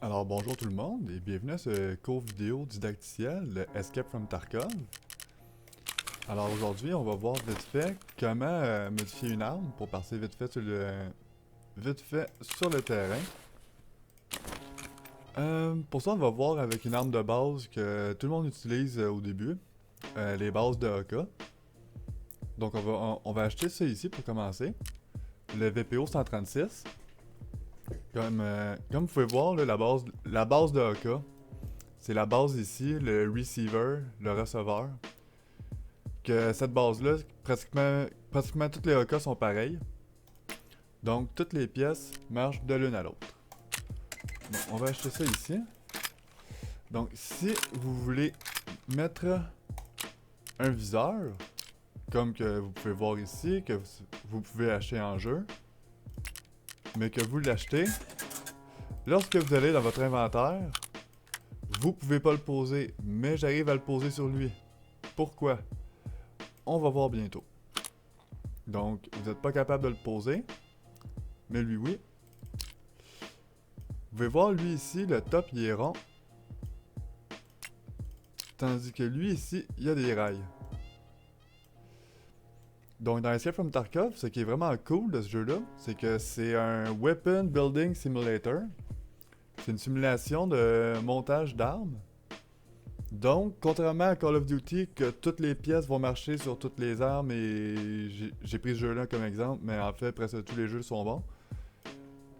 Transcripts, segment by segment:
Alors bonjour tout le monde et bienvenue à ce cours vidéo didacticiel, le Escape from Tarkov. Alors aujourd'hui, on va voir vite fait comment modifier une arme pour passer vite fait sur le terrain. Pour ça, on va voir avec une arme de base que tout le monde utilise au début, les bases de AK. Donc on va acheter ça ici pour commencer, le VPO 136. Comme vous pouvez voir, là, la base de AK, c'est la base ici, le receiver, le receveur. Que cette base-là, pratiquement toutes les AK sont pareilles. Donc, toutes les pièces marchent de l'une à l'autre. Bon, on va acheter ça ici. Donc, si vous voulez mettre un viseur, comme que vous pouvez voir ici, que vous pouvez acheter en jeu, mais que vous l'achetez, lorsque vous allez dans votre inventaire, vous pouvez pas le poser, mais j'arrive à le poser sur lui. Pourquoi? On va voir bientôt. Donc, vous n'êtes pas capable de le poser, mais lui, oui. Vous pouvez voir, lui, ici, le top, il est rond. Tandis que lui, ici, il y a des rails. Donc, dans Escape from Tarkov, ce qui est vraiment cool de ce jeu-là, c'est que c'est un Weapon Building Simulator. C'est une simulation de montage d'armes. Donc, contrairement à Call of Duty, que toutes les pièces vont marcher sur toutes les armes, et j'ai pris ce jeu-là comme exemple, mais en fait, presque tous les jeux sont bons.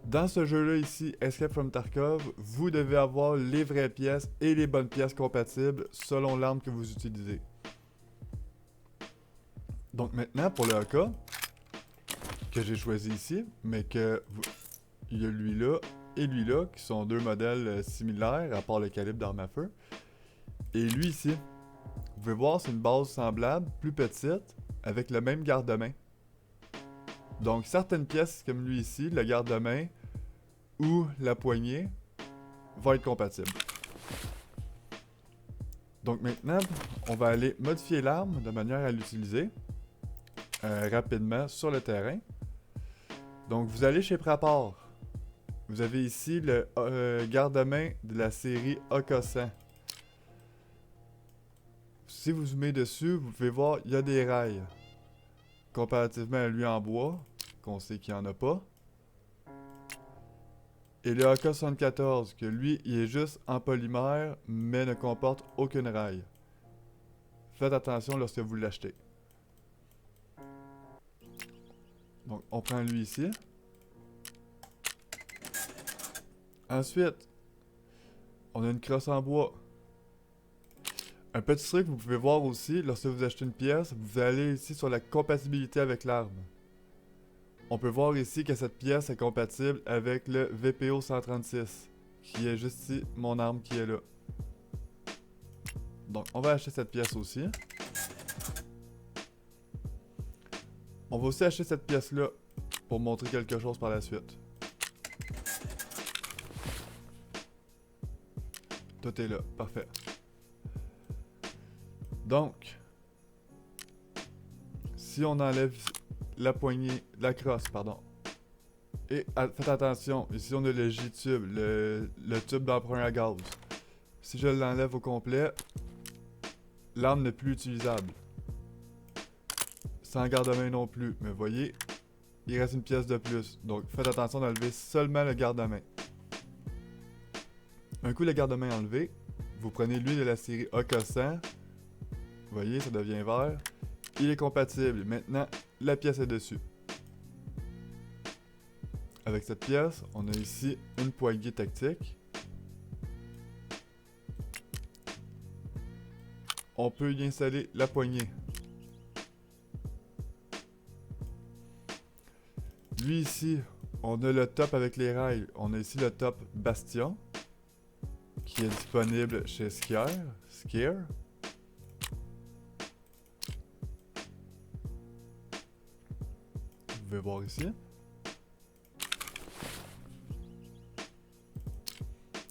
Dans ce jeu-là ici, Escape from Tarkov, vous devez avoir les vraies pièces et les bonnes pièces compatibles selon l'arme que vous utilisez. Donc maintenant, pour le AK, que j'ai choisi ici, mais il y a lui-là et lui-là, qui sont deux modèles similaires, à part le calibre d'arme à feu. Et lui ici, vous pouvez voir, c'est une base semblable, plus petite, avec le même garde-main. Donc certaines pièces, comme lui ici, le garde-main ou la poignée, vont être compatibles. Donc maintenant, on va aller modifier l'arme de manière à l'utiliser rapidement sur le terrain. Donc vous allez chez Prapor. Vous avez ici le garde-main de la série AK-100. Si vous zoomez dessus, vous pouvez voir, il y a des rails. Comparativement à lui en bois, qu'on sait qu'il n'y en a pas. Et le AK-74, que lui, il est juste en polymère, mais ne comporte aucune rail. Faites attention lorsque vous l'achetez. Donc, on prend lui ici. Ensuite, on a une crosse en bois. Un petit truc que vous pouvez voir aussi, lorsque vous achetez une pièce, vous allez ici sur la compatibilité avec l'arme. On peut voir ici que cette pièce est compatible avec le VPO 136, qui est juste ici, mon arme qui est là. Donc, on va acheter cette pièce aussi. On va aussi acheter cette pièce-là pour montrer quelque chose par la suite. Tout est là, parfait. Donc, si on enlève la poignée, la crosse, pardon. Et faites attention, ici on a le J-tube, le tube d'emprunt à gaz. Si je l'enlève au complet, l'arme n'est plus utilisable. Sans garde-main non plus, mais voyez, il reste une pièce de plus. Donc faites attention d'enlever seulement le garde-main. Un coup le garde-main enlevé, vous prenez lui de la série AK-100. Vous voyez, ça devient vert. Il est compatible. Maintenant, la pièce est dessus. Avec cette pièce, on a ici une poignée tactique. On peut y installer la poignée. Lui ici, on a le top avec les rails. On a ici le top Bastion, qui est disponible chez Skier. Vous pouvez voir ici.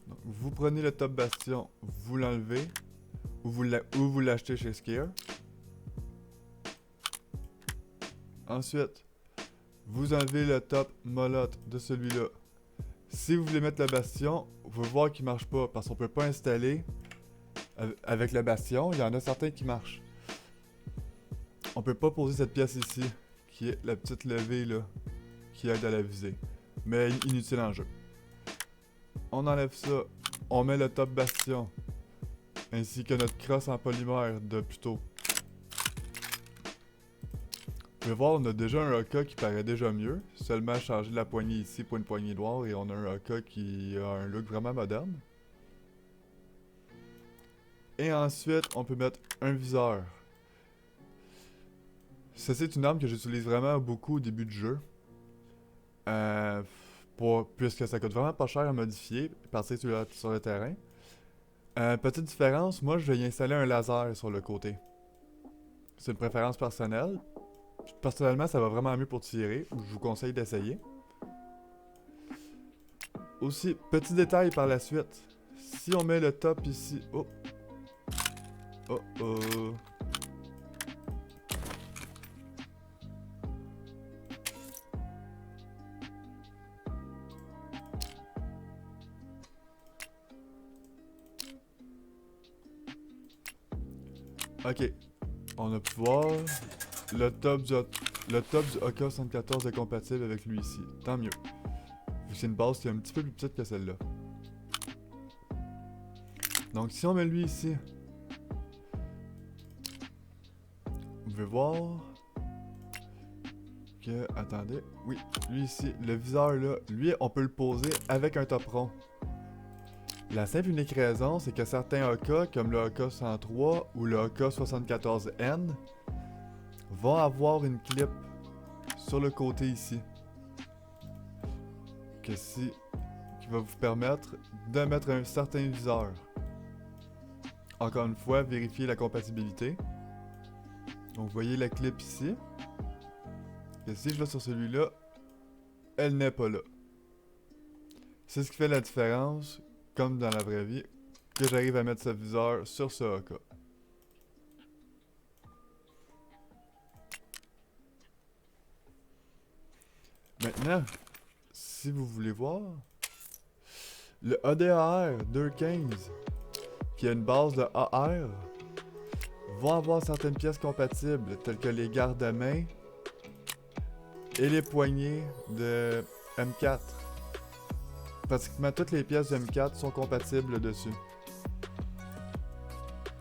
Donc, vous prenez le top Bastion, vous l'enlevez, ou vous l'achetez chez Skier. Ensuite, vous enlevez le top Molotte de celui-là. Si vous voulez mettre le bastion, vous pouvez voir qu'il marche pas parce qu'on peut pas installer avec le bastion. Il y en a certains qui marchent. On peut pas poser cette pièce ici, qui est la petite levée là, qui aide à la visée. Mais inutile en jeu. On enlève ça, on met le top bastion, ainsi que notre crosse en polymère de plus tôt. Vous pouvez voir, on a déjà un AK qui paraît déjà mieux, seulement changer la poignée ici pour une poignée noire et on a un AK qui a un look vraiment moderne. Et ensuite, on peut mettre un viseur. Ça, c'est une arme que j'utilise vraiment beaucoup au début du jeu. Puisque ça coûte vraiment pas cher à modifier, passer sur le terrain. Petite différence, moi je vais y installer un laser sur le côté. C'est une préférence personnelle. Personnellement, ça va vraiment mieux pour tirer. Je vous conseille d'essayer. Aussi, petit détail par la suite. Si on met le top ici... Oh! Oh oh! Ok. On a pu voir... Le top du AK-74 est compatible avec lui ici. Tant mieux. Vu que c'est une base qui est un petit peu plus petite que celle-là. Donc si on met lui ici, vous pouvez voir que... Attendez. Oui, lui ici, le viseur là, lui on peut le poser avec un top rond. La simple et unique raison, c'est que certains AK, comme le AK-103 ou le AK-74N, vont avoir une clip sur le côté ici. Qui va vous permettre de mettre un certain viseur. Encore une fois, vérifiez la compatibilité. Donc vous voyez la clip ici. Et si je vais sur celui-là, elle n'est pas là. C'est ce qui fait la différence, comme dans la vraie vie, que j'arrive à mettre ce viseur sur ce AK. Maintenant, si vous voulez voir, le ADAR 215, qui a une base de AR, va avoir certaines pièces compatibles, telles que les gardes à main et les poignées de M4. Pratiquement toutes les pièces de M4 sont compatibles dessus.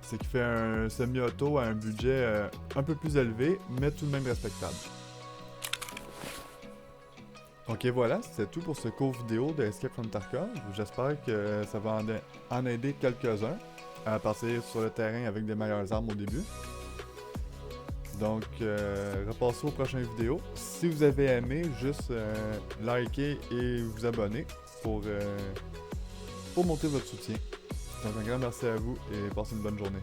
Ce qui fait un semi-auto à un budget un peu plus élevé, mais tout de même respectable. Ok, voilà, c'était tout pour ce court vidéo de Escape from Tarkov. J'espère que ça va en aider quelques-uns à passer sur le terrain avec des meilleures armes au début. Donc, repassez aux prochaines vidéos. Si vous avez aimé, juste likez et vous abonner pour montrer votre soutien. Donc, un grand merci à vous et passez une bonne journée.